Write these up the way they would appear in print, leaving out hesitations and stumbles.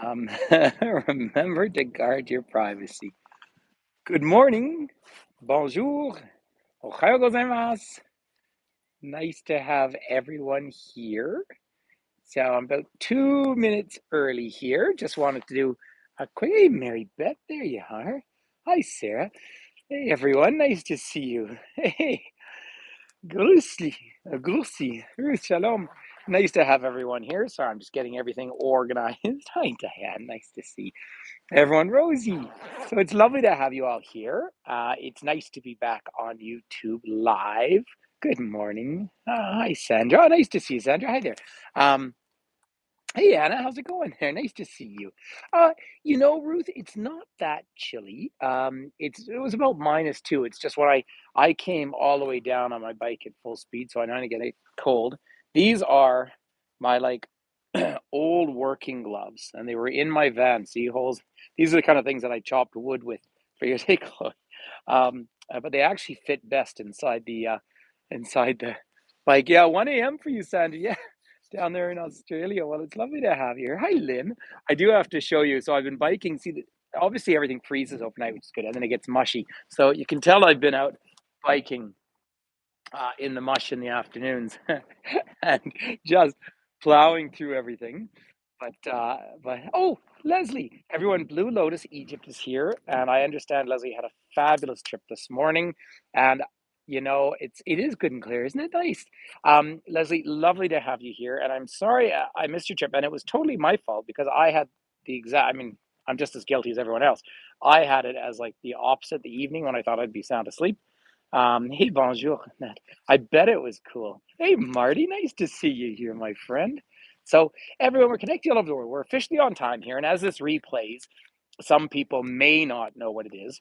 Um, remember to guard your privacy. Good morning. Bonjour. Ohayo gozaimasu. Nice to have everyone here. So I'm about 2 minutes early here. Just wanted to do a quick. Hey, Mary Beth, there you are. Hi, Sarah. Hey, everyone. Nice to see you. Hey, Grüßli, Grüßi, Shalom. Nice to have everyone here. Sorry, I'm just getting everything organized. Hi, Diane. Nice to see everyone, Rosie. So it's lovely to have you all here. It's nice to be back on YouTube live. Good morning. Hi, Sandra. Oh, nice to see you, Sandra. Hi there. Um, hey, Anna. How's it going there? Nice to see you. Uh, Ruth, it's not that chilly. It was about -2. It's just when I came all the way down on my bike at full speed, so I know I get it cold. These are my like old working gloves, and they were in my van. See holes. These are the kind of things that I chopped wood with for your takeaway. But they actually fit best inside the bike. Yeah, 1 a.m. for you, Sandy. Yeah, down there in Australia. Well, it's lovely to have you here. Hi, Lynn. I do have to show you. So I've been biking. See, obviously everything freezes overnight, which is good, and then it gets mushy. So you can tell I've been out biking in the mush in the afternoons and just plowing through everything. But oh, Leslie, everyone, Blue Lotus Egypt is here, and I understand Leslie had a fabulous trip this morning, and it is good and clear, isn't it nice? Leslie, lovely to have you here, and I'm sorry I missed your trip, and it was totally my fault because I had the exact. I mean, I'm just as guilty as everyone else. I had it as like the opposite the evening when I thought I'd be sound asleep. Hey, bonjour, Nat. I bet it was cool. Hey, Marty, nice to see you here, my friend. So, everyone, we're connecting all over the world. We're officially on time here, and as this replays, some people may not know what it is.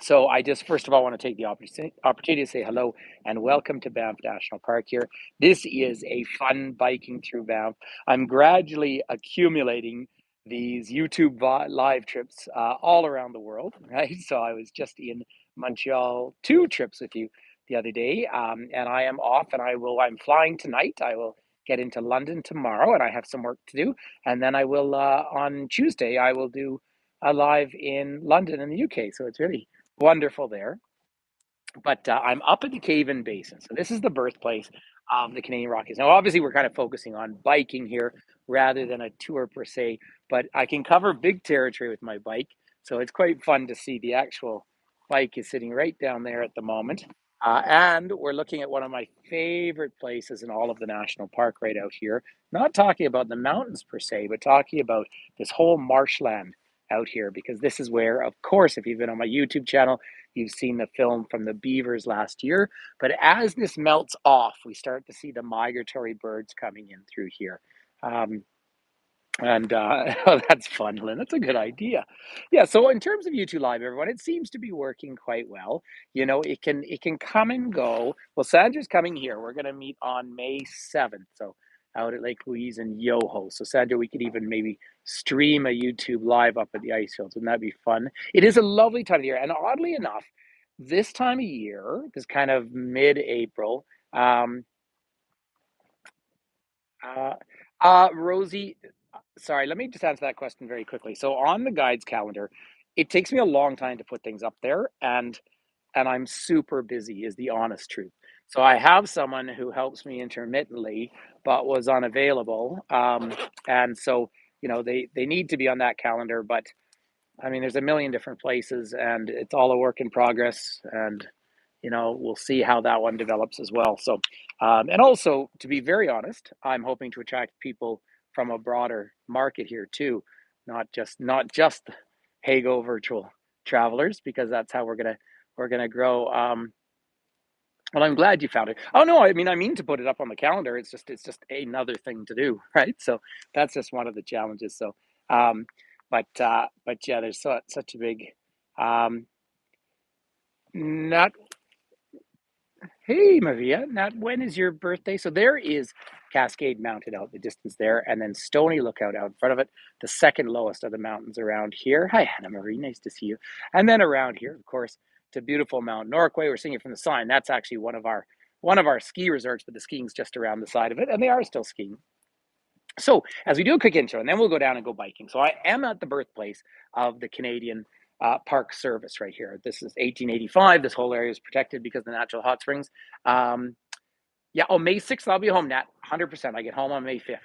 So, I just first of all want to take the opportunity to say hello and welcome to Banff National Park here. This is a fun biking through Banff. I'm gradually accumulating these YouTube live trips all around the world, right? So, I was just in Montreal 2 trips with you the other day, and I am off, and I'm flying tonight. I will get into London tomorrow, and I have some work to do, and then I will on Tuesday I will do a live in London in the UK. So it's really wonderful there. But I'm up at the Cave-in Basin. So this is the birthplace of the Canadian Rockies. Now, obviously, we're kind of focusing on biking here rather than a tour per se, but I can cover big territory with my bike. So it's quite fun to see the actual bike is sitting right down there at the moment. And we're looking at one of my favorite places in all of the national park right out here. Not talking about the mountains per se, but talking about this whole marshland out here, because this is where, of course, if you've been on my YouTube channel, you've seen the film from the beavers last year. But as this melts off, we start to see the migratory birds coming in through here. Um, and oh, that's fun, Lynn. That's a good idea. Yeah. So in terms of YouTube Live, everyone, it seems to be working quite well. It can come and go. Well, Sandra's coming here. We're going to meet on May 7th. So out at Lake Louise and Yoho. So Sandra, we could even maybe stream a YouTube Live up at the ice fields. Wouldn't that be fun? It is a lovely time of year, and oddly enough, this time of year, this kind of mid-April. Um, uh, Rosie, sorry, let me just answer that question very quickly. So on the guides calendar, it takes me a long time to put things up there, and I'm super busy is the honest truth. So I have someone who helps me intermittently, but was unavailable. And so, they need to be on that calendar, but I mean, there's a million different places and it's all a work in progress. And we'll see how that one develops as well. So, and also, to be very honest, I'm hoping to attract people from a broader market here too, not just the Hago virtual travelers, because that's how we're gonna grow. Well, I'm glad you found it. Oh no, I mean to put it up on the calendar. It's just another thing to do, right? So that's just one of the challenges. So, um, but yeah, there's such a big um, not Hey, Maria. Now, when is your birthday? So there is Cascade Mountain out the distance there, and then Stony Lookout out in front of it, the second lowest of the mountains around here. Hi, Hannah Marie. Nice to see you. And then around here, of course, to beautiful Mount Norquay. We're seeing it from the sign. That's actually one of our ski resorts, but the skiing's just around the side of it, and they are still skiing. So, as we do a quick intro, and then we'll go down and go biking. So, I am at the birthplace of the Canadian Park Service right here. This is 1885. This whole area is protected because of the natural hot springs. Um, yeah. Oh, May 6th, I'll be home, Nat. 100%. I get home on May 5th.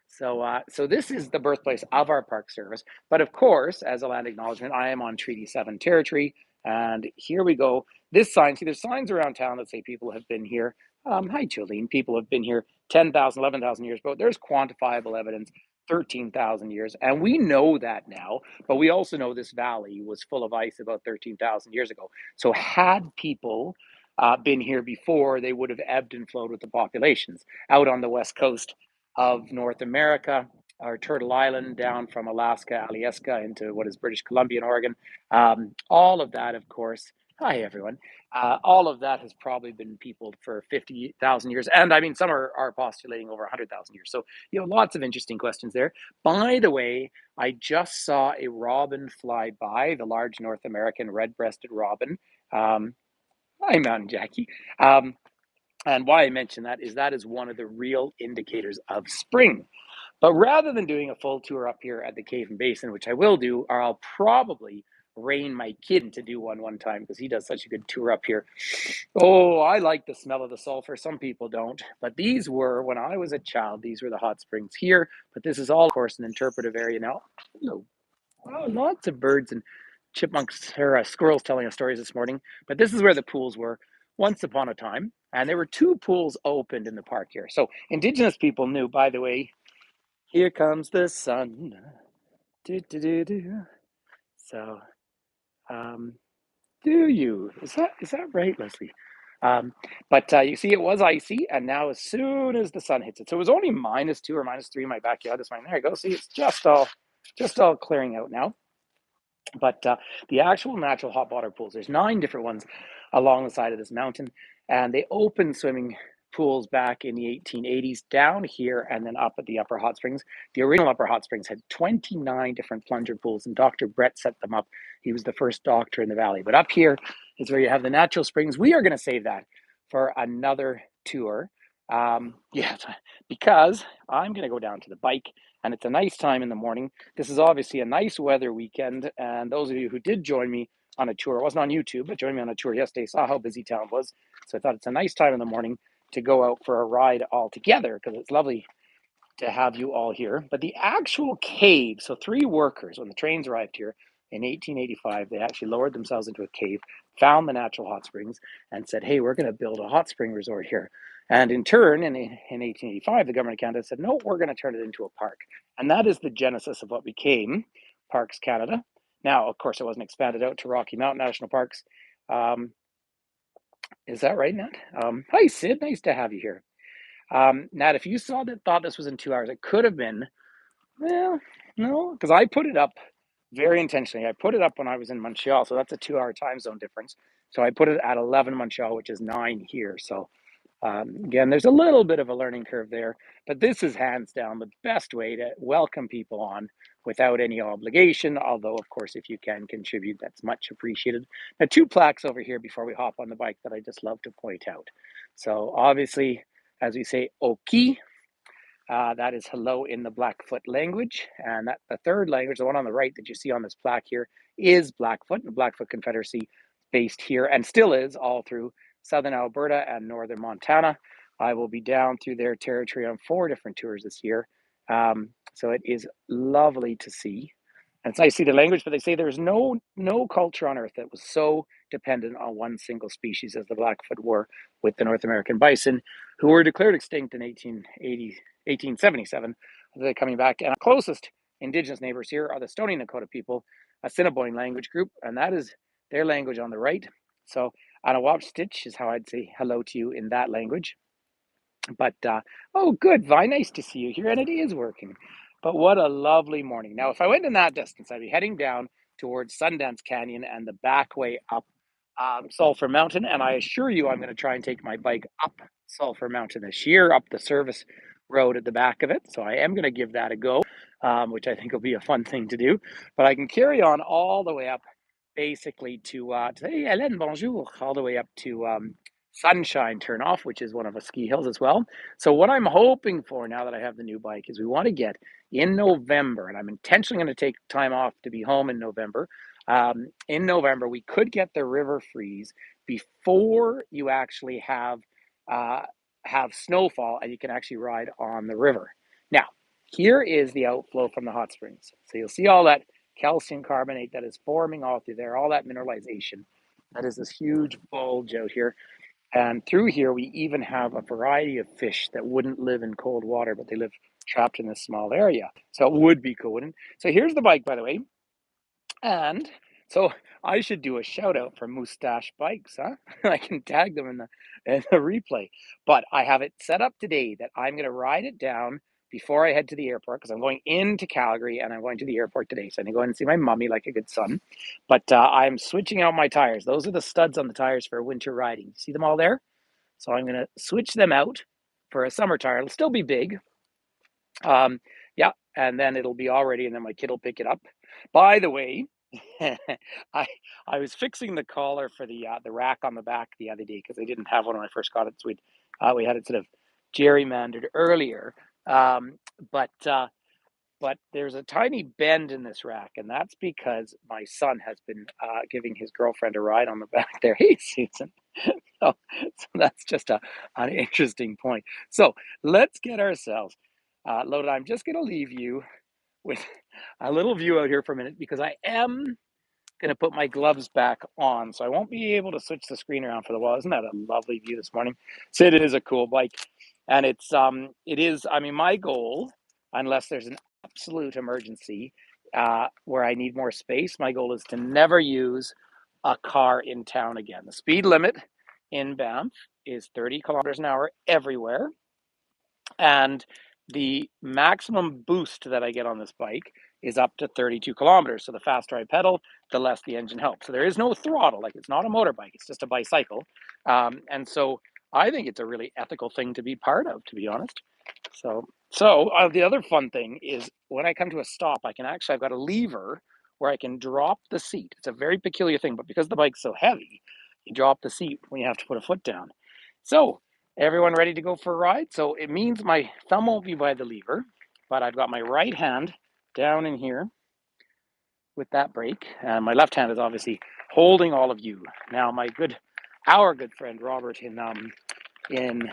So this is the birthplace of our Park Service. But of course, as a land acknowledgement, I am on Treaty 7 territory. And here we go. This sign, see, there's signs around town that say people have been here. Hi, Jolene. People have been here 10,000, 11,000 years, but there's quantifiable evidence 13,000 years. And we know that now, but we also know this valley was full of ice about 13,000 years ago. So had people been here before, they would have ebbed and flowed with the populations. Out on the west coast of North America, or Turtle Island, down from Alaska, Alyeska, into what is British Columbia and Oregon. All of that, of course. Hi, everyone. All of that has probably been peopled for 50,000 years. And I mean, some are postulating over 100,000 years. So, lots of interesting questions there. By the way, I just saw a robin fly by, the large North American red breasted robin. Hi, Mountain Jackie. Um, and why I mention that is one of the real indicators of spring. But rather than doing a full tour up here at the Cave and Basin, which I will do, or I'll probably rein my kid to do one time because he does such a good tour up here. Oh, I like the smell of the sulfur. Some people don't. But these were, when I was a child, these were the hot springs here. But this is all, of course, an interpretive area now. Hello. Oh, lots of birds and chipmunks or squirrels telling us stories this morning. But this is where the pools were once upon a time. And there were two pools opened in the park here. So Indigenous people knew, by the way, here comes the sun. Do, do, do, do. So, um, do you? Is that right, Leslie? But you see, it was icy, and now as soon as the sun hits it, so it was only -2 or -3 in my backyard this morning. There you go. See, it's just all clearing out now. But the actual natural hot water pools, there's 9 different ones along the side of this mountain, and they opened swimming pools back in the 1880s down here and then up at the upper hot springs. The original upper hot springs had 29 different plunger pools, and Dr. Brett set them up. He was the first doctor in the valley. But up here is where you have the natural springs. We are going to save that for another tour. Yeah, because I'm going to go down to the bike, and it's a nice time in the morning. This is obviously a nice weather weekend, and those of you who did join me on a tour, it wasn't on YouTube, but joined me on a tour yesterday, saw how busy town was. So I thought it's a nice time in the morning to go out for a ride all together because it's lovely to have you all here. But the actual cave, so 3 workers, when the trains arrived here in 1885, they actually lowered themselves into a cave, found the natural hot springs, and said, hey, we're going to build a hot spring resort here. And in turn, in 1885, the government of Canada said, no, we're going to turn it into a park. And that is the genesis of what became Parks Canada. Now, of course, it wasn't expanded out to Rocky Mountain National Parks. Is that right, Nat? Hi, Sid. Nice to have you here. Nat, if you thought this was in 2 hours, it could have been. Well, no, because I put it up very intentionally. I put it up when I was in Montreal, so that's a 2-hour time zone difference. So I put it at 11 Montreal, which is 9 here. So again, there's a little bit of a learning curve there, but this is hands down the best way to welcome people on without any obligation. Although, of course, if you can contribute, that's much appreciated. Now, 2 plaques over here before we hop on the bike that I just love to point out. So obviously, as we say, Oki, that is hello in the Blackfoot language. And that the third language, the one on the right that you see on this plaque here, is Blackfoot. The Blackfoot Confederacy based here and still is all through southern Alberta and northern Montana. I will be down through their territory on 4 different tours this year. So it is lovely to see. And it's nice to see the language, but they say there's no culture on earth that was so dependent on one single species as the Blackfoot were with the North American bison, who were declared extinct in 1877. They're coming back. And our closest Indigenous neighbors here are the Stony Nakota people, a Assiniboine language group, and that is their language on the right. So Anawapstitch is how I'd say hello to you in that language. But oh, good, Vi, nice to see you here, and it is working. But what a lovely morning. Now, if I went in that distance, I'd be heading down towards Sundance Canyon and the back way up Sulphur Mountain. And I assure you, I'm going to try and take my bike up Sulphur Mountain this year, up the service road at the back of it. So I am going to give that a go, which I think will be a fun thing to do. But I can carry on all the way up, basically to hey, Hélène, bonjour, all the way up to sunshine turn off, which is one of the ski hills as well. So what I'm hoping for now that I have the new bike is we want to get in November, and I'm intentionally going to take time off to be home in November. In November, we could get the river freeze before you actually uh, have snowfall, and you can actually ride on the river. Now, here is the outflow from the hot springs. So you'll see all that calcium carbonate that is forming all through there, all that mineralization. That is this huge bulge out here. And through here, we even have a variety of fish that wouldn't live in cold water, but they live trapped in this small area. So it would be cool. And so here's the bike, by the way. And so I should do a shout out for Mustache Bikes, huh? I can tag them in the replay. But I have it set up today that I'm going to ride it down before I head to the airport because I'm going into Calgary and I'm going to the airport today. So I'm going to go in and see my mommy like a good son. But I'm switching out my tires. Those are the studs on the tires for winter riding. See them all there? So I'm going to switch them out for a summer tire. It'll still be big. Yeah, and then it'll be all ready, and then my kid will pick it up. By the way, I I was fixing the collar for the rack on the back the other day because I didn't have one when I first got it. So we had it sort of gerrymandered earlier. Um, but but there's a tiny bend in this rack, and that's because my son has been giving his girlfriend a ride on the back there. Hey, Susan. So, so that's just an interesting point. So let's get ourselves loaded. I'm just going to leave you with a little view out here for a minute because I am going to put my gloves back on. So I won't be able to switch the screen around for the wall. Isn't that a lovely view this morning? So it is a cool bike. And it is, I mean, my goal, unless there's an absolute emergency where I need more space, my goal is to never use a car in town again. The speed limit in Banff is 30 kilometers an hour everywhere. And the maximum boost that I get on this bike is up to 32 kilometers. So the faster I pedal, the less the engine helps. So there is no throttle, like it's not a motorbike, it's just a bicycle. And so I think it's a really ethical thing to be part of, to be honest. So the other fun thing is when I come to a stop, I've got a lever where I can drop the seat. It's a very peculiar thing, but because the bike's so heavy, you drop the seat when you have to put a foot down. So everyone ready to go for a ride? So it means my thumb won't be by the lever, but I've got my right hand down in here with that brake, and my left hand is obviously holding all of you. Now, our good friend Robert in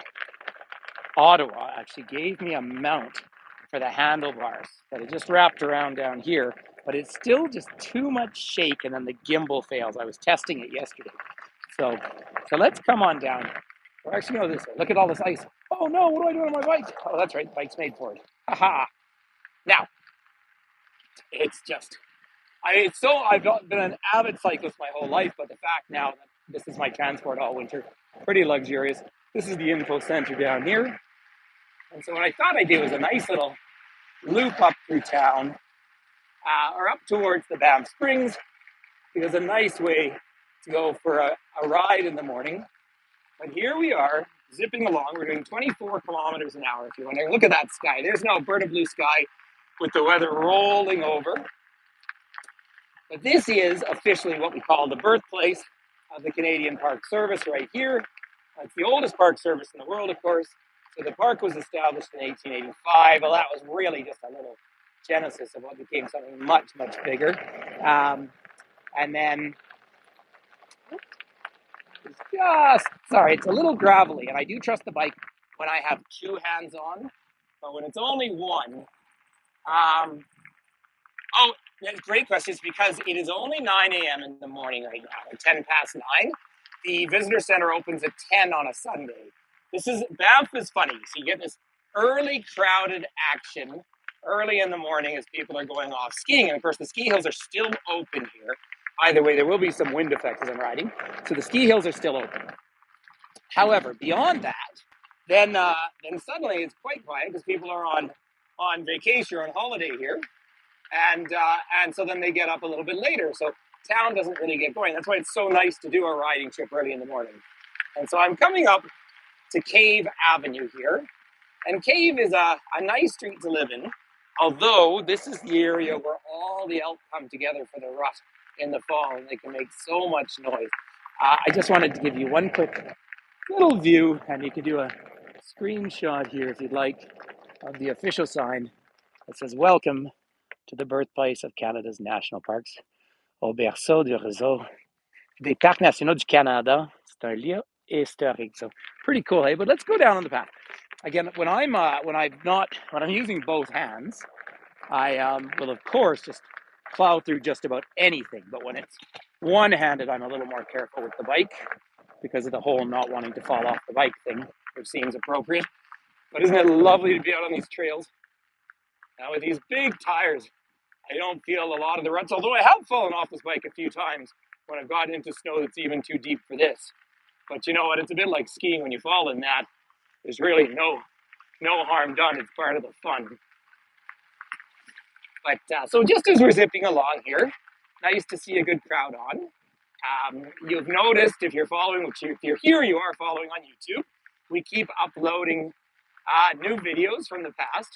Ottawa actually gave me a mount for the handlebars that I just wrapped around down here, but it's still just too much shake, and then the gimbal fails. I was testing it yesterday, so let's come on down. We're actually going this way. Look at all this ice. Oh no, what do I do on my bike? Oh, that's right, the bike's made for it. Haha. Now, it's just, I've been an avid cyclist my whole life, but the fact now that this is my transport all winter, pretty luxurious. This is the info center down here. And so what I thought I'd do was a nice little loop up through town, or up towards the Banff Springs, because a nice way to go for a ride in the morning. But here we are, zipping along. We're doing 24 kilometers an hour, if you're wondering. Look at that sky. There's no Alberta blue sky with the weather rolling over. But this is officially what we call the birthplace of the Canadian Park Service right here. It's the oldest park service in the world, of course. So the park was established in 1885. Well, that was really just a little genesis of what became something much, much bigger. And then it's a little gravelly, and I do trust the bike when I have two hands on, but when it's only one, great question. It's because it is only 9 a.m. in the morning right now, or 10 past 9. The visitor center opens at 10 on a Sunday. Banff is funny. So you get this early crowded action early in the morning as people are going off skiing. And of course, the ski hills are still open here. Either way, there will be some wind effects as I'm riding. So the ski hills are still open. However, beyond that, then suddenly it's quite quiet because people are on vacation or on holiday here. And so then they get up a little bit later. So town doesn't really get going. That's why it's so nice to do a riding trip early in the morning. And so I'm coming up to Cave Avenue here. And Cave is a nice street to live in, although this is the area where all the elk come together for the rut in the fall, and they can make so much noise. I just wanted to give you one quick little view, and you can do a screenshot here if you'd like of the official sign that says welcome to the birthplace of Canada's national parks, au berceau du réseau des parcs nationaux du Canada. C'est un lieu historique. So pretty cool, hey? But let's go down on the path. Again, when I'm using both hands, I will of course just plow through just about anything. But when it's one-handed, I'm a little more careful with the bike because of the whole not wanting to fall off the bike thing, which seems appropriate. But isn't it lovely to be out on these trails? Now with these big tires, I don't feel a lot of the ruts, although I have fallen off this bike a few times when I've gotten into snow that's even too deep for this. But you know what? It's a bit like skiing. When you fall in that, there's really no harm done. It's part of the fun. But so just as we're zipping along here, nice to see a good crowd on. You've noticed if you're following, which if you're here, you are following on YouTube, we keep uploading new videos from the past.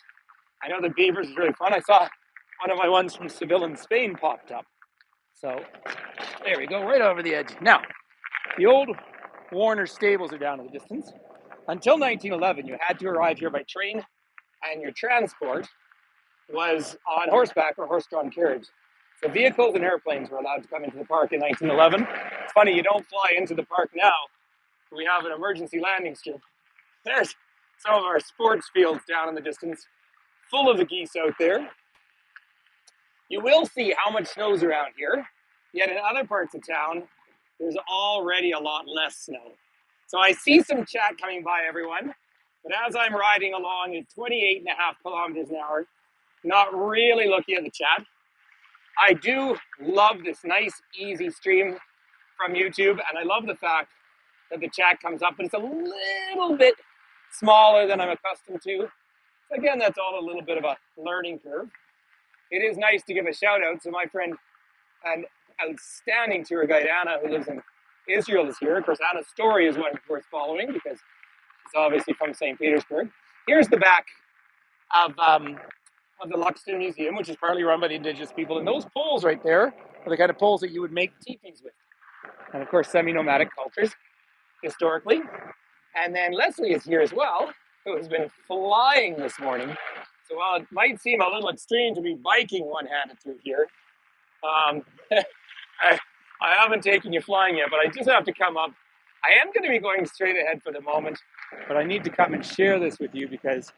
I know the beavers is really fun. I saw one of my ones from Seville in Spain popped up. So there we go, right over the edge. Now, the old Warner stables are down in the distance. Until 1911, you had to arrive here by train, and your transport was on horseback or horse-drawn carriage. So vehicles and airplanes were allowed to come into the park in 1911. It's funny, you don't fly into the park now. We have an emergency landing strip. There's some of our sports fields down in the distance, full of the geese out there. You will see how much snow's around here, yet in other parts of town, there's already a lot less snow. So I see some chat coming by, everyone, but as I'm riding along at 28.5 kilometers an hour, not really looking at the chat. I do love this nice, easy stream from YouTube, and I love the fact that the chat comes up, and it's a little bit smaller than I'm accustomed to. Again, that's all a little bit of a learning curve. It is nice to give a shout out to my friend and outstanding tour guide, Anna, who lives in Israel, is here. Of course, Anna's story is one worth following because she's obviously from St. Petersburg. Here's the back of the Luxton Museum, which is partly run by the Indigenous people. And those poles right there are the kind of poles that you would make teepees with. And of course, semi-nomadic cultures, historically. And then Leslie is here as well, who has been flying this morning. So while it might seem a little extreme to be biking one-handed through here, I haven't taken you flying yet, but I just have to come up. I am going to be going straight ahead for the moment, but I need to come and share this with you because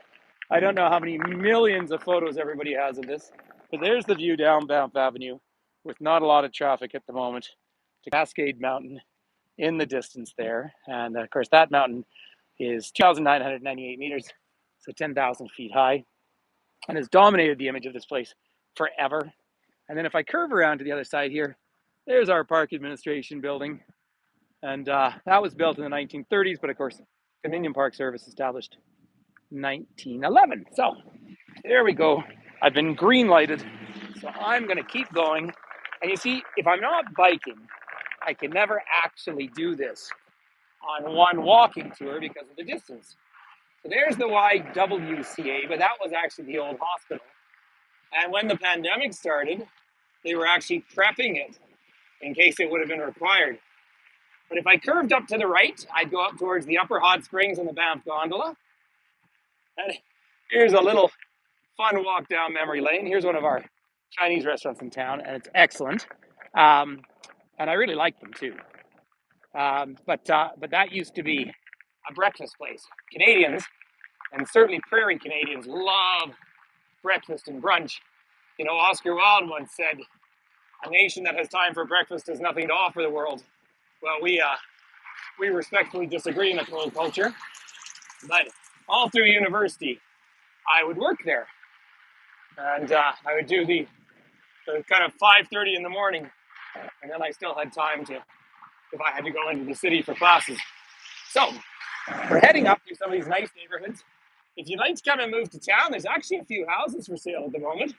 I don't know how many millions of photos everybody has of this. But there's the view down Banff Avenue with not a lot of traffic at the moment to Cascade Mountain in the distance there. And of course, that mountain is 2,998 meters, so 10,000 feet high, and has dominated the image of this place forever. And then if I curve around to the other side here, there's our park administration building. And that was built in the 1930s, but of course, Canadian Park Service established 1911. So there we go. I've been green lighted, so I'm going to keep going. And you see, if I'm not biking, I can never actually do this on one walking tour because of the distance. So there's the YWCA, but that was actually the old hospital. And when the pandemic started, they were actually prepping it in case it would have been required. But if I curved up to the right, I'd go up towards the Upper Hot Springs and the Banff Gondola. And here's a little fun walk down memory lane. Here's one of our Chinese restaurants in town, and it's excellent. And I really like them too. But that used to be a breakfast place. Canadians, and certainly prairie Canadians, love breakfast and brunch. You know, Oscar Wilde once said, "A nation that has time for breakfast has nothing to offer the world." Well, we respectfully disagree in the cold culture, but all through university, I would work there, and I would do the kind of 5:30 in the morning, and then I still had time to, if I had to go into the city for classes. So we're heading up through some of these nice neighborhoods. If you'd like to come and move to town, there's actually a few houses for sale at the moment.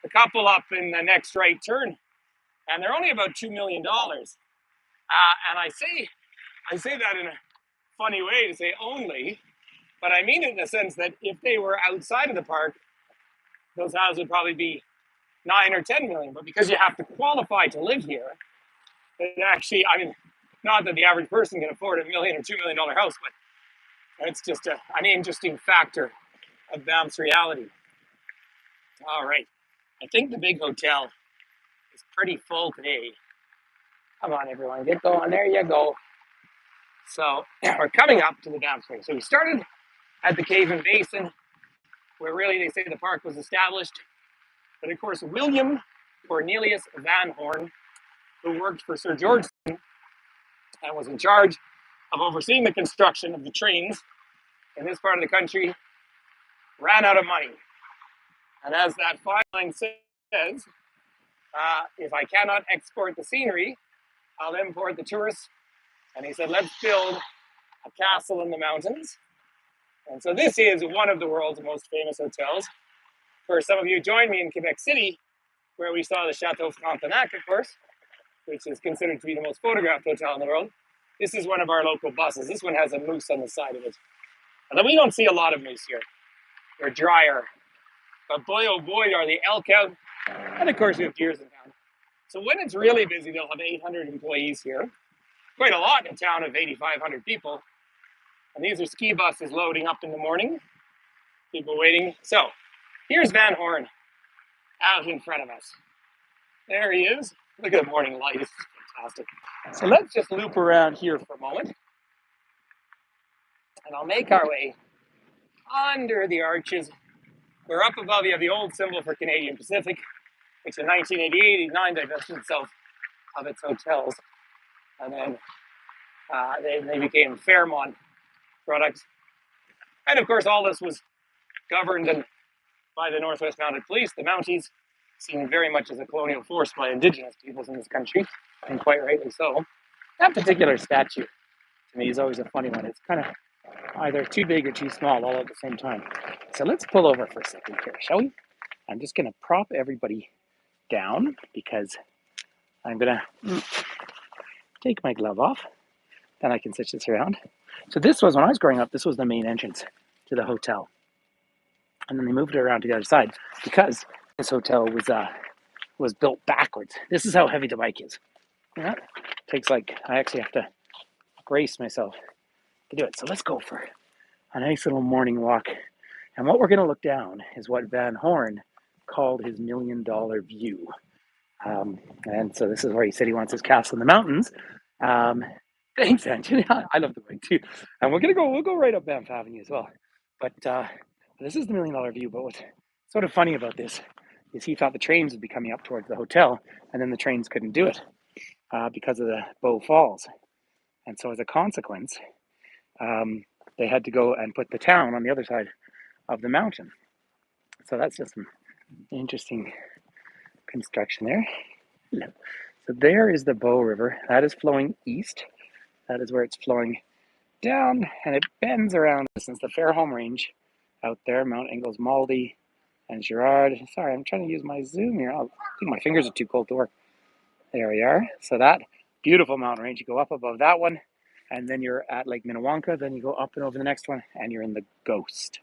A couple up in the next right turn, and they're only about $2 million. And I say that in a funny way to say only, but I mean it in the sense that if they were outside of the park, those houses would probably be 9 or 10 million. But because you have to qualify to live here, it actually, I mean, Not that the average person can afford $1 million or $2 million house, but it's just an interesting factor of Banff's reality. All right. I think the big hotel is pretty full today. Come on, everyone, get going. There you go. So we're coming up to the Banff Spring. So we started at the cave in Basin, where really they say the park was established. But of course, William Cornelius Van Horn, who worked for Sir George and was in charge of overseeing the construction of the trains in this part of the country, ran out of money. And as that fine line says, if I cannot export the scenery, I'll import the tourists. And he said, let's build a castle in the mountains. And so this is one of the world's most famous hotels. For some of you, joined me in Quebec City, where we saw the Chateau Frontenac, of course, which is considered to be the most photographed hotel in the world. This is one of our local buses. This one has a moose on the side of it. Although we don't see a lot of moose here. They're drier. But boy, oh boy, are the elk out. And of course, we have deers in town. So when it's really busy, they'll have 800 employees here. Quite a lot in a town of 8,500 people. And these are ski buses loading up in the morning. People waiting. So here's Van Horn out in front of us. There he is. Look at the morning light. It's fantastic. So let's just loop around here for a moment. And I'll make our way under the arches. We're up above. You have the old symbol for Canadian Pacific, which in 1988-89 divested itself of its hotels. And then they became Fairmont products. And of course, all this was governed by the Northwest Mounted Police, the Mounties, seen very much as a colonial force by Indigenous peoples in this country, and quite rightly so. That particular statue, to me, is always a funny one. It's kind of either too big or too small all at the same time. So let's pull over for a second here, shall we? I'm just going to prop everybody down because I'm going to take my glove off. Then I can switch this around. So this was, when I was growing up, this was the main entrance to the hotel. And then they moved it around to the other side because this hotel was built backwards. This is how heavy the bike is. Yeah, it takes I actually have to brace myself to do it. So let's go for a nice little morning walk. And what we're going to look down is what Van Horn called his $1 million view. And so this is where he said he wants his castle in the mountains. Thanks, Angie. I love the bike too. And we'll go right up Banff Avenue as well. But this is the $1 million view. But what's sort of funny about this is he thought the trains would be coming up towards the hotel, and then the trains couldn't do it because of the Bow Falls. And so as a consequence, they had to go and put the town on the other side of the mountain. So that's just some interesting construction there. So there is the Bow River. That is flowing east. That is where it's flowing down, and it bends around since the Fairholme Range out there, Mount Ingalls Maldy and Girard. Sorry, I'm trying to use my zoom here. I think my fingers are too cold to work. There we are. So that beautiful mountain range, you go up above that one, and then you're at Lake Minnewanka. Then you go up and over the next one, and you're in the Ghost.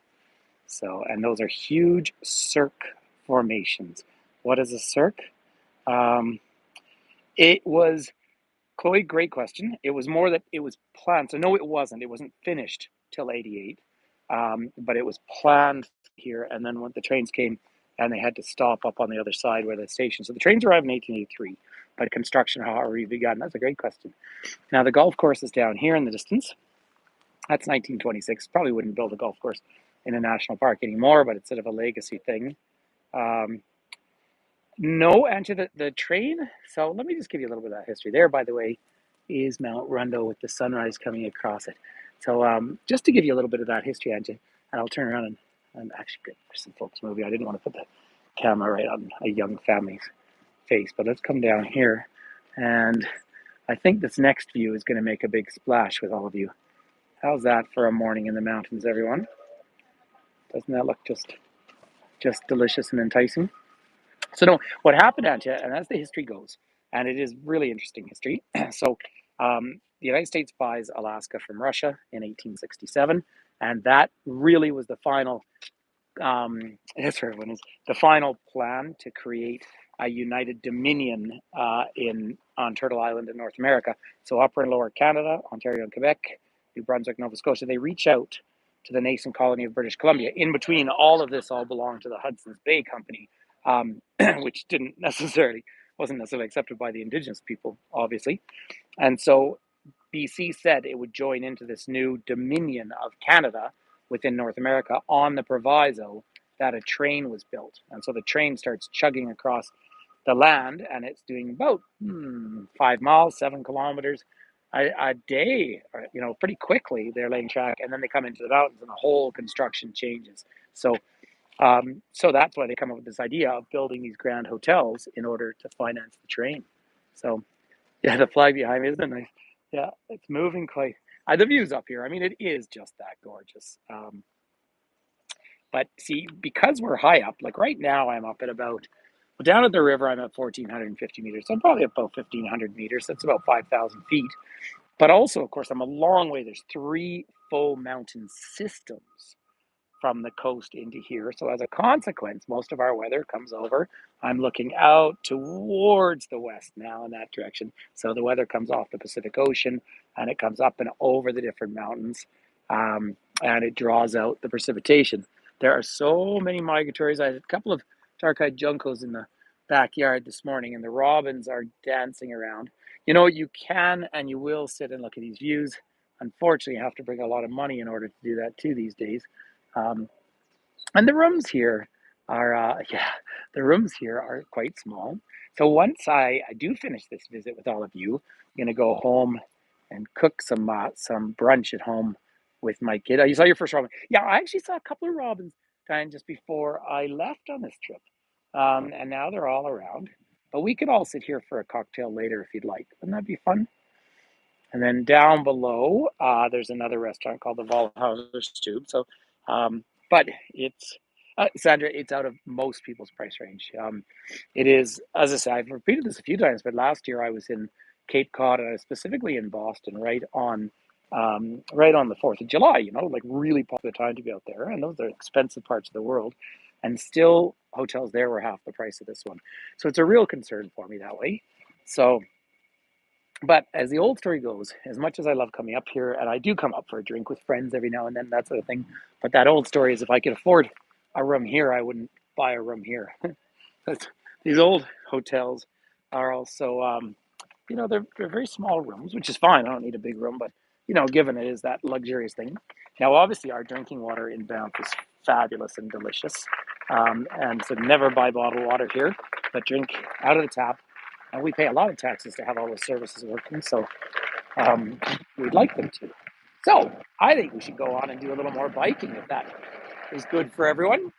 So, and those are huge cirque formations. What is a cirque? It was, Chloe, great question. It was more that it was planned. So no, it wasn't. It wasn't finished till 88. But it was planned here. And then when the trains came and they had to stop up on the other side where the station. So the trains arrived in 1883, but construction had already begun. That's a great question. Now the golf course is down here in the distance. That's 1926. Probably wouldn't build a golf course in a national park anymore, but it's sort of a legacy thing. No, and to the train. So let me just give you a little bit of that history. There, by the way, is Mount Rundo with the sunrise coming across it. So just to give you a little bit of that history, Angie, and I'll turn around and actually get for some folks movie. I didn't want to put the camera right on a young family's face, but let's come down here. And I think this next view is going to make a big splash with all of you. How's that for a morning in the mountains, everyone? Doesn't that look just delicious and enticing? So no, what happened, Antje, and as the history goes, and it is really interesting history. So the United States buys Alaska from Russia in 1867, and that really was the final that's right, when is the final plan to create a united dominion on Turtle Island in North America. So Upper and Lower Canada, Ontario and Quebec, New Brunswick, Nova Scotia, they reach out to the nascent colony of British Columbia. In between, all of this all belonged to the Hudson's Bay Company, which wasn't necessarily accepted by the Indigenous people, obviously. And so BC said it would join into this new dominion of Canada within North America on the proviso that a train was built. And so the train starts chugging across the land, and it's doing about 5 miles, 7 kilometers a day, or, pretty quickly they're laying track, and then they come into the mountains and the whole construction changes. So that's why they come up with this idea of building these grand hotels in order to finance the train. So yeah, the flag behind me isn't nice. Yeah, it's moving quite. The views up here, I mean, it is just that gorgeous. But see, because we're high up, like right now, I'm up at about, well, down at the river, I'm at 1,450 meters. So I'm probably about 1,500 meters. That's about 5,000 feet. But also, of course, I'm a long way. There's 3 full mountain systems from the coast into here. So as a consequence, most of our weather comes over. I'm looking out towards the west now in that direction. So the weather comes off the Pacific Ocean and it comes up and over the different mountains, and it draws out the precipitation. There are so many migratories. I had a couple of dark-eyed juncos in the backyard this morning, and the robins are dancing around. You can and you will sit and look at these views. Unfortunately, you have to bring a lot of money in order to do that too these days. Um, and the rooms here the rooms here are quite small. So once I do finish this visit with all of you, I'm gonna go home and cook some brunch at home with my kid. You saw your first robin. Yeah, I actually saw a couple of robins dying just before I left on this trip, and now they're all around. But we could all sit here for a cocktail later if you'd like. Wouldn't that be fun? And then down below, there's another restaurant called the Valhalla Tube. So, but it's Sandra, it's out of most people's price range. It is, as I said, I've repeated this a few times, but last year I was in Cape Cod and I was specifically in Boston, right on the 4th of July. Like really popular time to be out there, and those are expensive parts of the world, and still hotels there were half the price of this one. So it's a real concern for me that way. So. But as the old story goes, as much as I love coming up here, and I do come up for a drink with friends every now and then, that sort of thing, but that old story is if I could afford a room here, I wouldn't buy a room here. These old hotels are also, they're very small rooms, which is fine. I don't need a big room, but, given it is that luxurious thing. Now, obviously, our drinking water in Banff is fabulous and delicious. And so never buy bottled water here, but drink out of the tap. And we pay a lot of taxes to have all those services working, so we'd like them to. So I think we should go on and do a little more biking if that is good for everyone.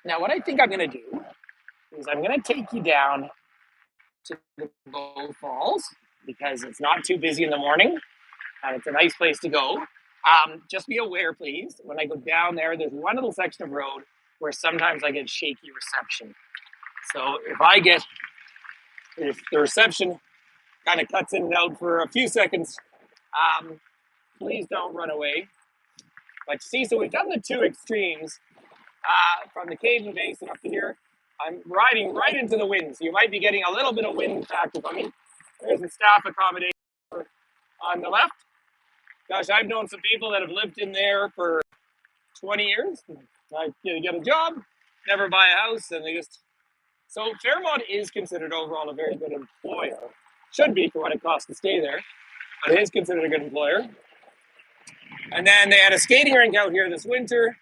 Now, what I think I'm going to do is I'm going to take you down to the Bow Falls because it's not too busy in the morning and it's a nice place to go. Just be aware, please, when I go down there, there's one little section of road where sometimes I get shaky reception. So if the reception kind of cuts in and out for a few seconds, please don't run away. But see, so we've done the two extremes from the Canadian Basin up to here. I'm riding right into the wind, so you might be getting a little bit of wind factor from me. There's the staff accommodation on the left. Gosh, I've known some people that have lived in there for 20 years. I get a job, never buy a house, and they just... So Fairmont is considered overall a very good employer. Should be for what it costs to stay there, but it is considered a good employer. And then they had a skating rink out here this winter,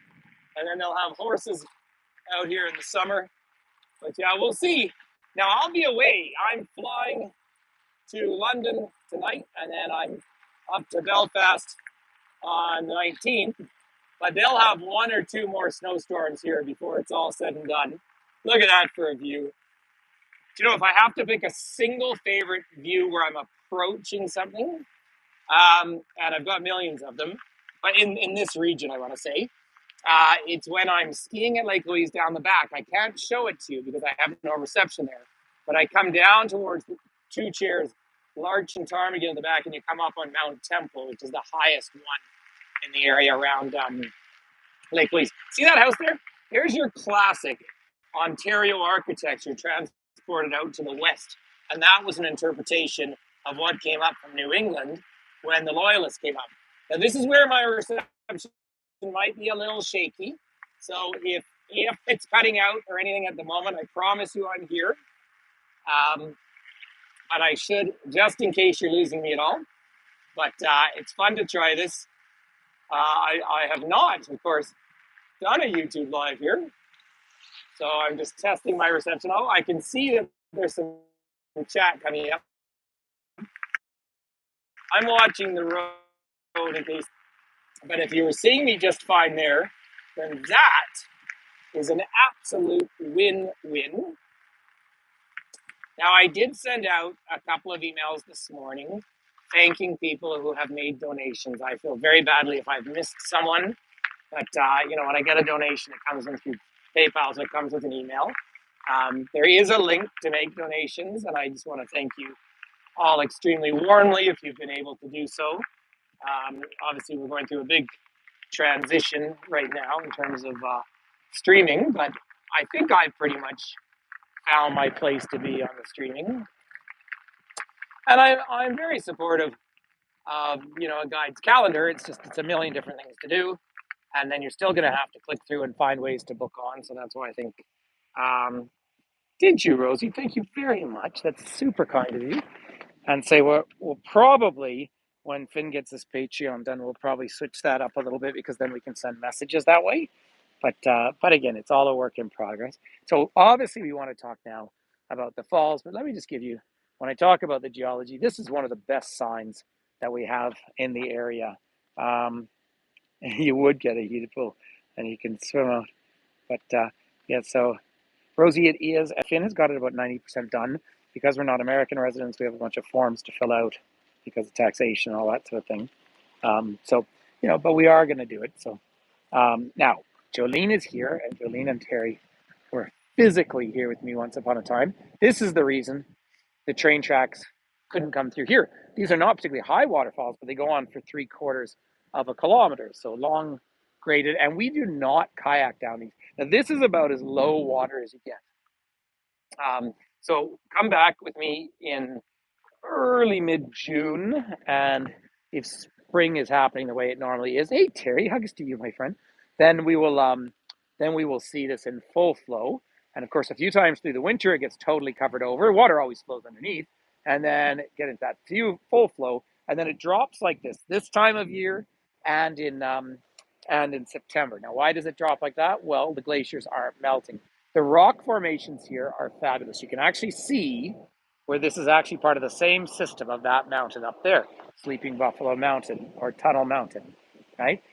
and then they'll have horses out here in the summer. But yeah, we'll see. Now I'll be away. I'm flying to London tonight, and then I'm up to Belfast on the 19th. But they'll have one or two more snowstorms here before it's all said and done. Look at that for a view. Do if I have to pick a single favorite view where I'm approaching something, and I've got millions of them, but in this region, I want to say, it's when I'm skiing at Lake Louise down the back. I can't show it to you because I have no reception there, but I come down towards Two Chairs, Larch and Ptarmigan in the back, and you come up on Mount Temple, which is the highest one in the area around Lake Louise. See that house there? There's your classic Ontario architecture transported out to the west. And that was an interpretation of what came up from New England when the Loyalists came up. Now, this is where my reception might be a little shaky. So if it's cutting out or anything at the moment, I promise you I'm here. But I should, just in case you're losing me at all. But it's fun to try this. I have not, of course, done a YouTube live here. So I'm just testing my reception. Oh, I can see that there's some chat coming up. I'm watching the road in case, but if you were seeing me just fine there, then that is an absolute win-win. Now, I did send out a couple of emails this morning thanking people who have made donations. I feel very badly if I've missed someone, but when I get a donation, it comes in through PayPal, so it comes with an email. There is a link to make donations, and I just want to thank you all extremely warmly if you've been able to do so. Obviously, we're going through a big transition right now in terms of streaming, but I think I've pretty much found my place to be on the streaming. And I'm very supportive of a guide's calendar. It's a million different things to do, and then you're still going to have to click through and find ways to book on. So that's why I think. Did you, Rosie? Thank you very much. That's super kind of you. And say we'll probably, when Finn gets his Patreon done, we'll probably switch that up a little bit because then we can send messages that way. But again, it's all a work in progress. So obviously we want to talk now about the falls, but let me just give you, when I talk about the geology, this is one of the best signs that we have in the area. You would get a heated pool and you can swim out. But yeah, so Rosie, it is, Finn has got it about 90% done. Because we're not American residents, we have a bunch of forms to fill out because of taxation and all that sort of thing. But we are going to do it. So now, Jolene is here, and Jolene and Terry were physically here with me once upon a time. This is the reason the train tracks couldn't come through here. These are not particularly high waterfalls, but they go on for 3/4 of a kilometer, so long graded, and we do not kayak down these. Now, this is about as low water as you get. So come back with me in early mid-June, and if spring is happening the way it normally is, hey Terry, hugs to you, my friend. Then we will see this in full flow. And of course, a few times through the winter, it gets totally covered over. Water always flows underneath, and then get into that full flow, and then it drops like this time of year, and in September. Now, why does it drop like that? Well, the glaciers are melting. The rock formations here are fabulous. You can actually see where this is actually part of the same system of that mountain up there, Sleeping Buffalo Mountain or Tunnel Mountain, right?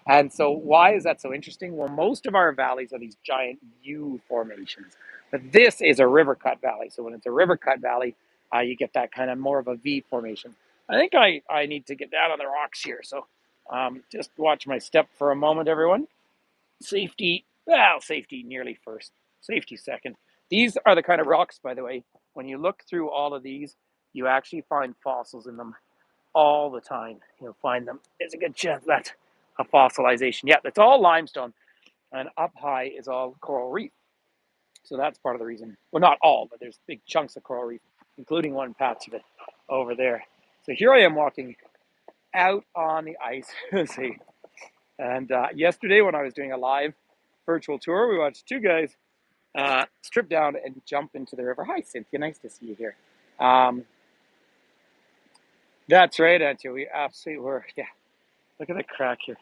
And so why is that so interesting? Well, most of our valleys are these giant U formations, but this is a river cut valley. So when it's a river cut valley, you get that kind of more of a V formation. I think I need to get down on the rocks here. So just watch my step for a moment, everyone. Safety nearly first, safety second. These are the kind of rocks, by the way, when you look through all of these, you actually find fossils in them all the time. You'll find them. There's a good chance that's a fossilization. Yeah, that's all limestone, and up high is all coral reef. So that's part of the reason. Well, not all, but there's big chunks of coral reef, including one patch of it over there. So here I am walking out on the ice. See, and yesterday when I was doing a live virtual tour, we watched two guys strip down and jump into the river. Hi, Cynthia. Nice to see you here. That's right, Auntie. We absolutely were. Yeah. Look at the crack here.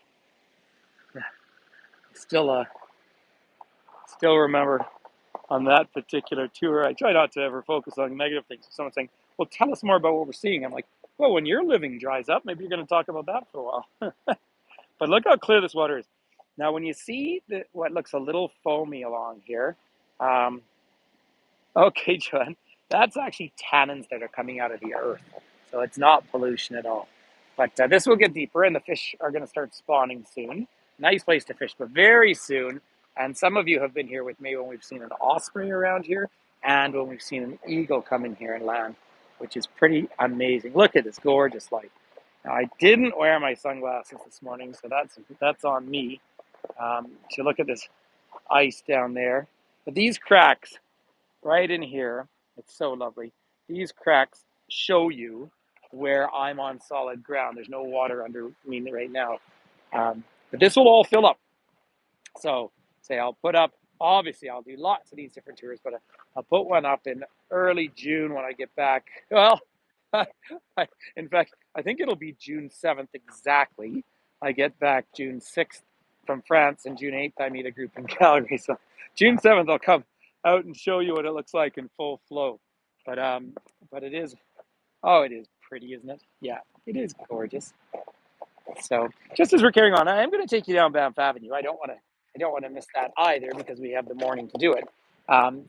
Yeah. Still remember on that particular tour, I try not to ever focus on negative things. Someone saying, well, tell us more about what we're seeing. I'm like, well, when your living dries up, maybe you're going to talk about that for a while. But look how clear this water is. Now, when you see what looks a little foamy along here, okay, Joanne, that's actually tannins that are coming out of the earth. So it's not pollution at all. But this will get deeper, and the fish are going to start spawning soon. Nice place to fish, but very soon. And some of you have been here with me when we've seen an osprey around here, and when we've seen an eagle come in here and land, which is pretty amazing. Look at this gorgeous light. Now, I didn't wear my sunglasses this morning, so that's on me. So look at this ice down there. But these cracks right in here, it's so lovely. These cracks show you where I'm on solid ground. There's no water under me right now. But this will all fill up. So say I'll put up, obviously I'll do lots of these different tours, but I'll put one up in early June when I get back. Well, in fact, I think it'll be June 7th exactly. I get back June 6th from France, and June 8th I meet a group in Calgary. So June 7th I'll come out and show you what it looks like in full flow. But it is, oh, it is pretty, isn't it? Yeah, it is gorgeous. So just as we're carrying on, I am going to take you down Banff Avenue. I don't want to miss that either because we have the morning to do it.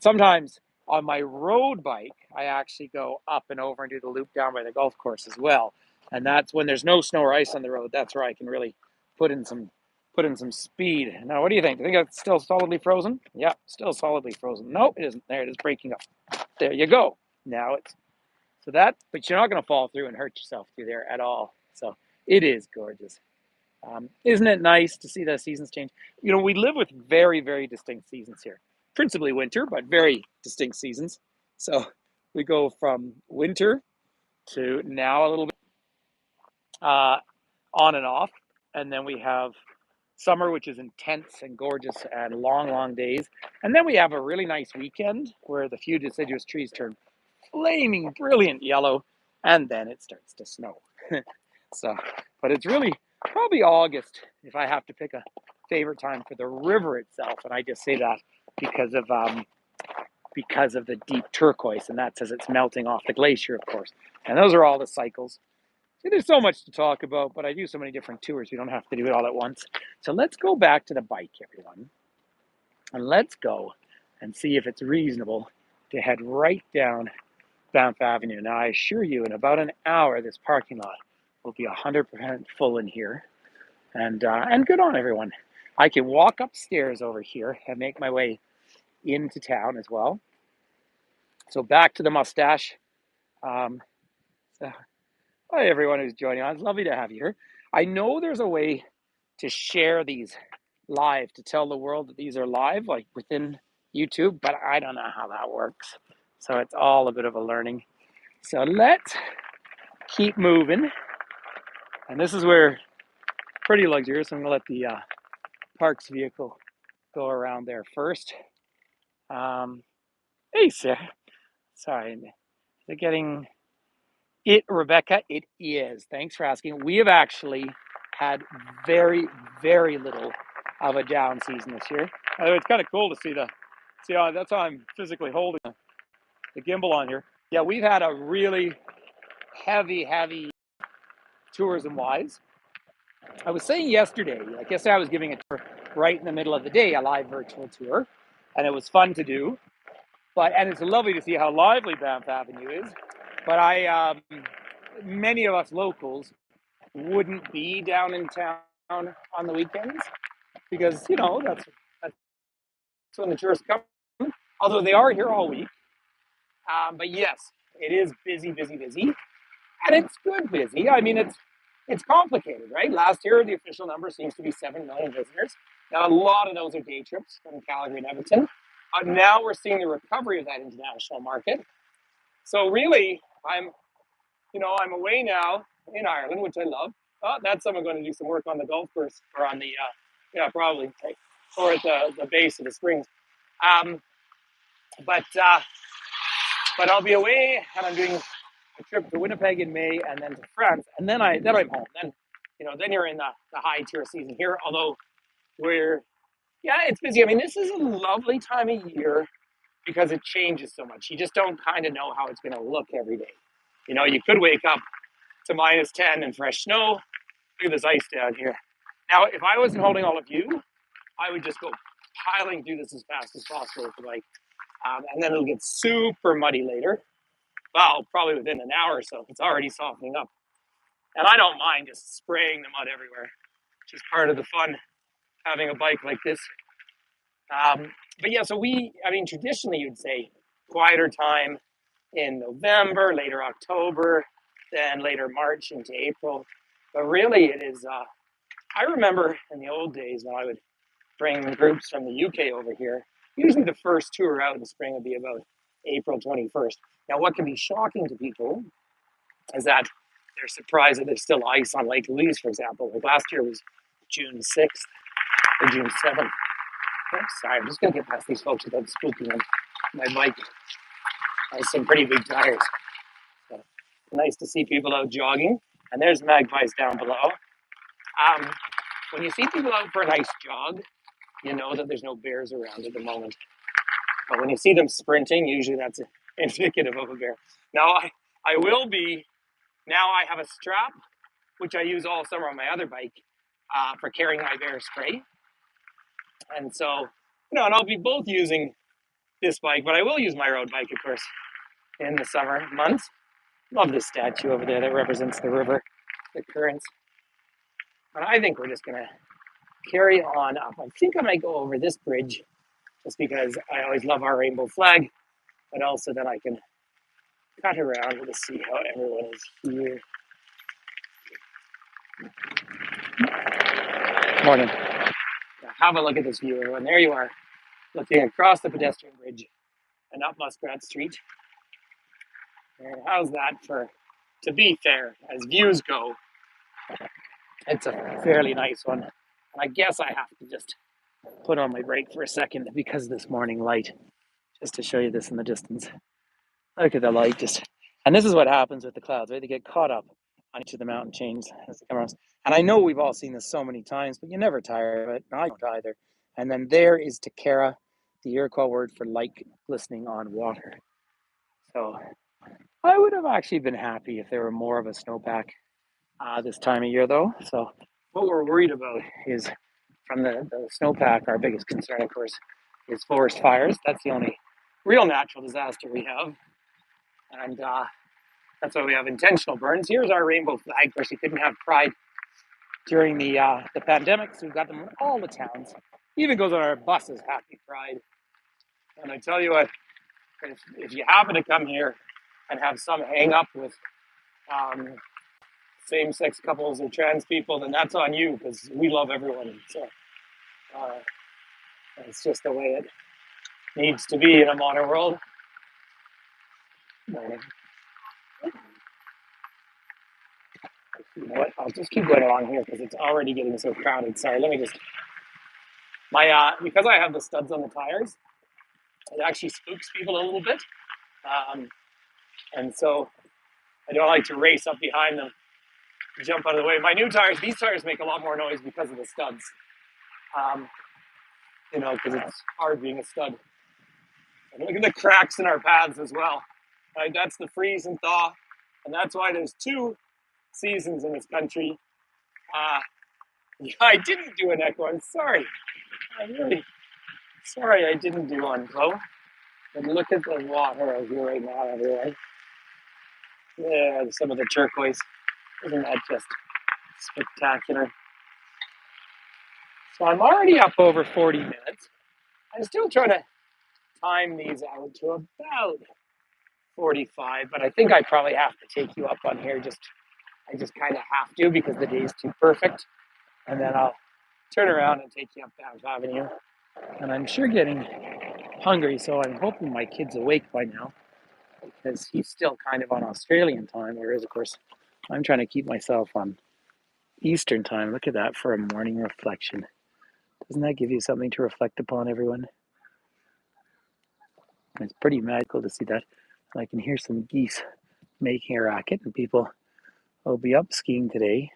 Sometimes on my road bike, I actually go up and over and do the loop down by the golf course as well. And that's when there's no snow or ice on the road. That's where I can really put in some speed. Now, what do you think? Do you think it's still solidly frozen? Yeah, still solidly frozen. No, it isn't. There it is, breaking up. There you go. Now it's so that, but you're not going to fall through and hurt yourself through there at all. So it is gorgeous. Isn't it nice to see the seasons change? You know, we live with very, very distinct seasons here. Principally winter, but very distinct seasons. So we go from winter to now a little bit on and off. And then we have summer, which is intense and gorgeous and long, long days. And then we have a really nice weekend where the few deciduous trees turn flaming brilliant yellow, and then it starts to snow. So, but it's really probably August if I have to pick a favorite time for the river itself, and I just say that because of the deep turquoise, and that's as it's melting off the glacier, of course. And those are all the cycles. See, there's so much to talk about, but I do so many different tours. We don't have to do it all at once. So let's go back to the bike, everyone, and let's go and see if it's reasonable to head right down Banff Avenue. Now, I assure you, in about an hour, this parking lot will be 100% full in here. And good on everyone. I can walk upstairs over here and make my way into town as well. So back to the mustache. So, hi, everyone who's joining us. It's lovely to have you here. I know there's a way to share these live, to tell the world that these are live, like within YouTube, but I don't know how that works. So it's all a bit of a learning. So let's keep moving. And this is where pretty luxurious. I'm going to let the Parks vehicle go around there first. Hey, Sarah. Sorry. Is it getting it, Rebecca? It is. Thanks for asking. We have actually had very, very little of a down season this year. It's kind of cool to see that's how I'm physically holding the gimbal on here. Yeah, we've had a really heavy tourism wise. I was saying yesterday, I guess I was giving a tour right in the middle of the day, a live virtual tour, and it was fun to do. And it's lovely to see how lively Banff Avenue is. But many of us locals wouldn't be down in town on the weekends because that's when the tourists come. Although they are here all week, but yes, it is busy, and it's good busy. I mean, it's complicated, right? Last year, the official number seems to be 7 million visitors. Now, a lot of those are day trips from Calgary and Edmonton. But now we're seeing the recovery of that international market. So really, I'm away now in Ireland, which I love. Oh, that's someone going to do some work on the golf course or on the, probably, or at the base of the springs. But I'll be away, and I'm doing a trip to Winnipeg in May, and then to France, and then I'm home. Then you're in the high tier season here. Although it's busy. I mean, this is a lovely time of year because it changes so much. You just don't kind of know how it's going to look every day. You could wake up to -10 and fresh snow. Look at this ice down here. Now, if I wasn't holding all of you, I would just go piling through this as fast as possible with the bike. And then it'll get super muddy later. Well, probably within an hour or so. It's already softening up. And I don't mind just spraying the mud everywhere, which is part of the fun having a bike like this. But yeah, so traditionally you'd say quieter time in November, later October, then later March into April. But really it is, I remember in the old days when I would spring groups from the UK over here. Usually the first tour out in the spring will be about April 21st. Now, what can be shocking to people is that they're surprised that there's still ice on Lake Louise, for example. Like last year was June 6th or June 7th. Oh, sorry, I'm just going to get past these folks without spooking them. My bike has some pretty big tires. So, nice to see people out jogging. And there's magpies down below. When you see people out for a nice jog, you know that there's no bears around at the moment. But when you see them sprinting, usually that's indicative of a bear. Now, I will be, now I have a strap, which I use all summer on my other bike for carrying my bear spray. And so, and I'll be both using this bike, but I will use my road bike, of course, in the summer months. Love this statue over there that represents the river, the currents. But I think we're just going to carry on up. I think I might go over this bridge just because I always love our rainbow flag, but also that I can cut around to see how everyone is here. Morning. Now have a look at this view, everyone. There you are, looking across the pedestrian bridge and up Muskrat Street. And how's that to be fair, as views go, it's a fairly nice one. And I guess I have to just put on my brake for a second because of this morning light, just to show you this in the distance. Look at the light and this is what happens with the clouds, right? They get caught up on each of the mountain chains as they come around. And I know we've all seen this so many times, but you never tire of it. I don't either. And then there is Takara, the Iroquois word for like glistening on water. So I would have actually been happy if there were more of a snowpack this time of year, though. So what we're worried about is from the snowpack, our biggest concern, of course, is forest fires. That's the only real natural disaster we have. And that's why we have intentional burns. Here's our rainbow flag. Of course, you couldn't have pride during the pandemic, so we've got them in all the towns. Even goes on our buses, Happy Pride. And I tell you what, if you happen to come here and have some hang up with same-sex couples or trans people, then that's on you, because we love everyone. So it's just the way it needs to be in a modern world. You know what? I'll just keep going along here because it's already getting so crowded. Sorry, let me just. Because I have the studs on the tires, it actually spooks people a little bit, and so I don't like to race up behind them, jump out of the way. My new tires, these tires make a lot more noise because of the studs. Because it's hard being a stud. And look at the cracks in our paths as well. Right, that's the freeze and thaw, and that's why there's 2 seasons in this country. I didn't do an echo. I'm sorry. I'm really sorry I didn't do one, Chloe. But look at the water out here right now, everyone. Yeah, some of the turquoise. Isn't that just spectacular? So I'm already up over 40 minutes. I'm still trying to time these out to about 45, but I think I probably have to take you up on here. I just kind of have to because the day's too perfect. And then I'll turn around and take you up Banff Avenue. And I'm sure getting hungry, so I'm hoping my kid's awake by now because he's still kind of on Australian time, whereas, of course, I'm trying to keep myself on Eastern time. Look at that for a morning reflection. Doesn't that give you something to reflect upon, everyone? It's pretty magical to see that. And I can hear some geese making a racket, and people will be up skiing today.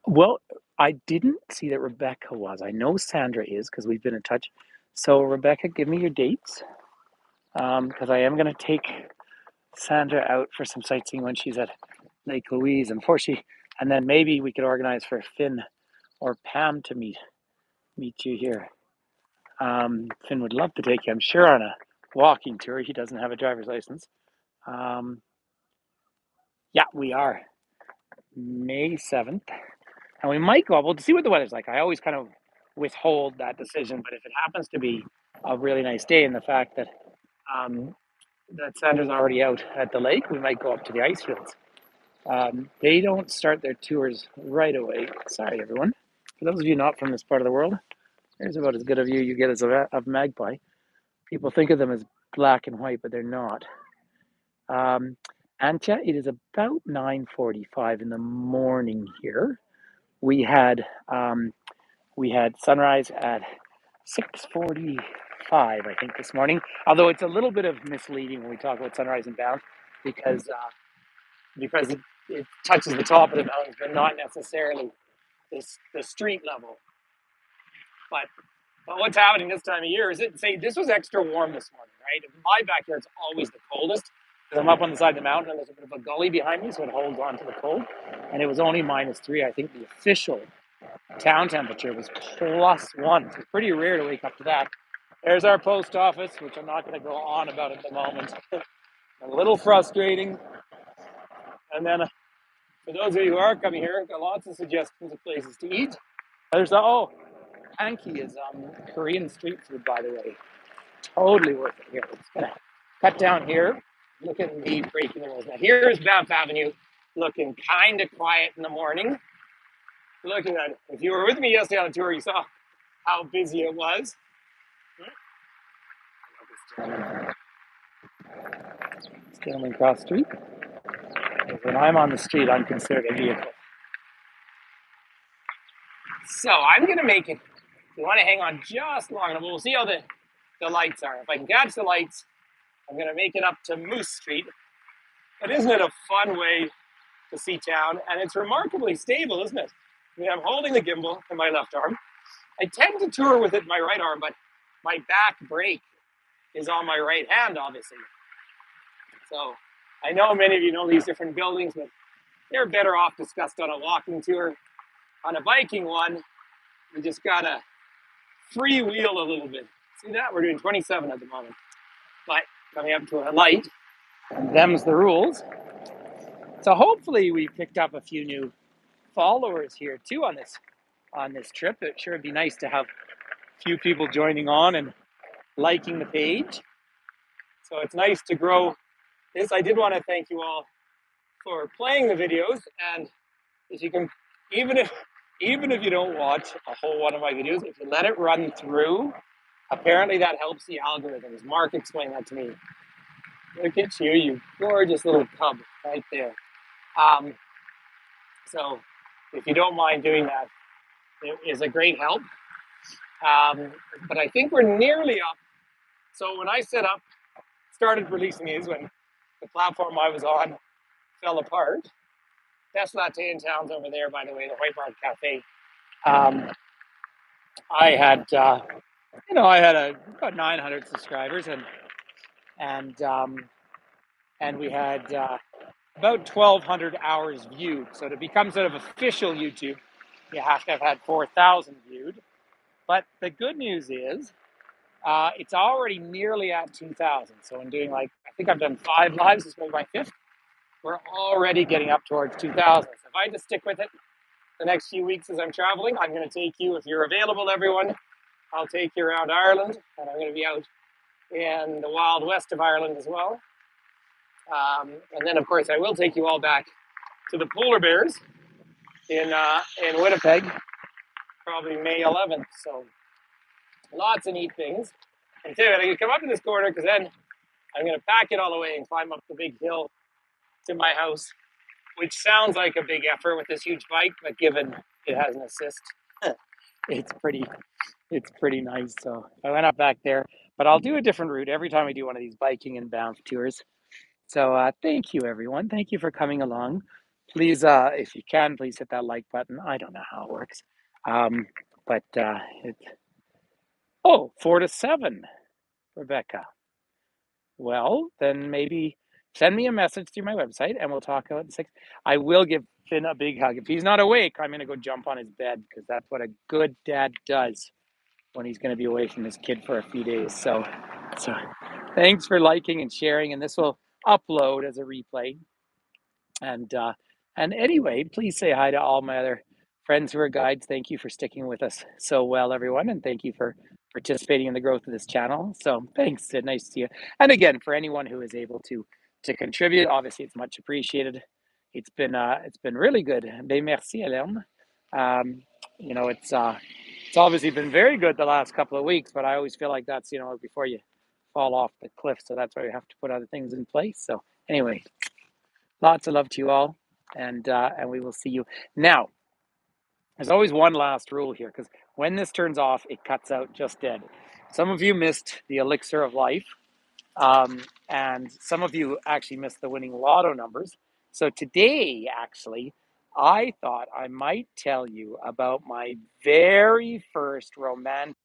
Well, I didn't see that Rebecca was. I know Sandra is because we've been in touch. So, Rebecca, give me your dates because I am going to take Sandra out for some sightseeing when she's at Lake Louise. And then maybe we could organize for Finn or Pam to meet you here. Finn would love to take you, I'm sure, on a walking tour. He doesn't have a driver's license. Yeah, we are. May 7th. And we might go up. We'll see what the weather's like. I always kind of withhold that decision, but if it happens to be a really nice day and the fact that Sandra's already out at the lake, we might go up to the ice fields. They don't start their tours right away. Sorry, everyone. For those of you not from this part of the world, there's about as good a view you get as of magpie. People think of them as black and white, but they're not. Antje, it is about 9:45 in the morning here. We had sunrise at 6:45, I think, this morning. Although it's a little bit of misleading when we talk about sunrise in Banff because it touches the top of the mountains, but not necessarily the street level. But what's happening this time of year is this was extra warm this morning, right? My backyard's always the coldest because I'm up on the side of the mountain and there's a bit of a gully behind me, so it holds on to the cold. And it was only -3. I think the official town temperature was +1. It's pretty rare to wake up to that. There's our post office, which I'm not going to go on about at the moment. A little frustrating. And then for those of you who are coming here, I've got lots of suggestions of places to eat. There's Anki is Korean street food, by the way. Totally worth it here. It's gonna cut down here. Look at me breaking the rules. Now here's Banff Avenue, looking kind of quiet in the morning. Looking at it. If you were with me yesterday on the tour, you saw how busy it was. This gentleman across the street. When I'm on the street, I'm considered a vehicle. So I'm gonna make it. If you want to hang on just long enough, we'll see how the lights are. If I can catch the lights, I'm gonna make it up to Moose Street. But isn't it a fun way to see town? And it's remarkably stable, isn't it? I mean, I'm holding the gimbal in my left arm. I tend to tour with it in my right arm, but my back brake is on my right hand, obviously. So I know many of you know these different buildings, but they're better off discussed on a walking tour. On a biking one, you just gotta freewheel a little bit. See that? We're doing 27 at the moment. But coming up to a light, and them's the rules. So hopefully we picked up a few new followers here too on this trip. It sure would be nice to have a few people joining on and liking the page. So it's nice to grow this. I did want to thank you all for playing the videos, and if you can, even if you don't watch a whole one of my videos, if you let it run through, apparently that helps the algorithms. Mark explained that to me. Look at you, you gorgeous little cub right there. So if you don't mind doing that, it is a great help. But I think we're nearly up. So when I started releasing these, when the platform I was on fell apart. Best latte in town's over there, by the way, the White Barn Cafe. I had, about 900 subscribers, and we had about 1,200 hours viewed. So to become sort of official YouTube, you have to have had 4,000 viewed. But the good news is, it's already nearly at 2,000. So in doing I think I've done 5 lives, this will be my 5th. We're already getting up towards 2,000. So if I just stick with it the next few weeks as I'm traveling, I'm going to take you, if you're available, everyone, I'll take you around Ireland, and I'm going to be out in the wild west of Ireland as well. And then, of course, I will take you all back to the polar bears in Winnipeg, probably May 11th. So lots of neat things. And too, I'm going to come up to this corner because then I'm going to pack it all away and climb up the big hill to my house, which sounds like a big effort with this huge bike, but given it has an assist, it's pretty nice. So I went up back there, but I'll do a different route every time I do one of these biking and Banff tours. So thank you, everyone. Thank you for coming along. Please, if you can, please hit that like button. I don't know how it works. But 4 to 7, Rebecca. Well, then maybe send me a message through my website and we'll talk about 6. I will give Finn a big hug. If he's not awake, I'm going to go jump on his bed because that's what a good dad does when he's going to be away from his kid for a few days. So thanks for liking and sharing, and this will upload as a replay. And anyway, please say hi to all my other friends who are guides. Thank you for sticking with us so well, everyone, and thank you for participating in the growth of this channel. So thanks, Sid. Nice to see you. And again, for anyone who is able to contribute, obviously it's much appreciated. It's been really good. Ben merci, Hélène. You know, it's obviously been very good the last couple of weeks, but I always feel like that's, before you fall off the cliff. So that's why we have to put other things in place. So anyway, lots of love to you all, and we will see you now. There's always one last rule here, because when this turns off, it cuts out just dead. Some of you missed the elixir of life, and some of you actually missed the winning lotto numbers. So today, actually, I thought I might tell you about my very first romantic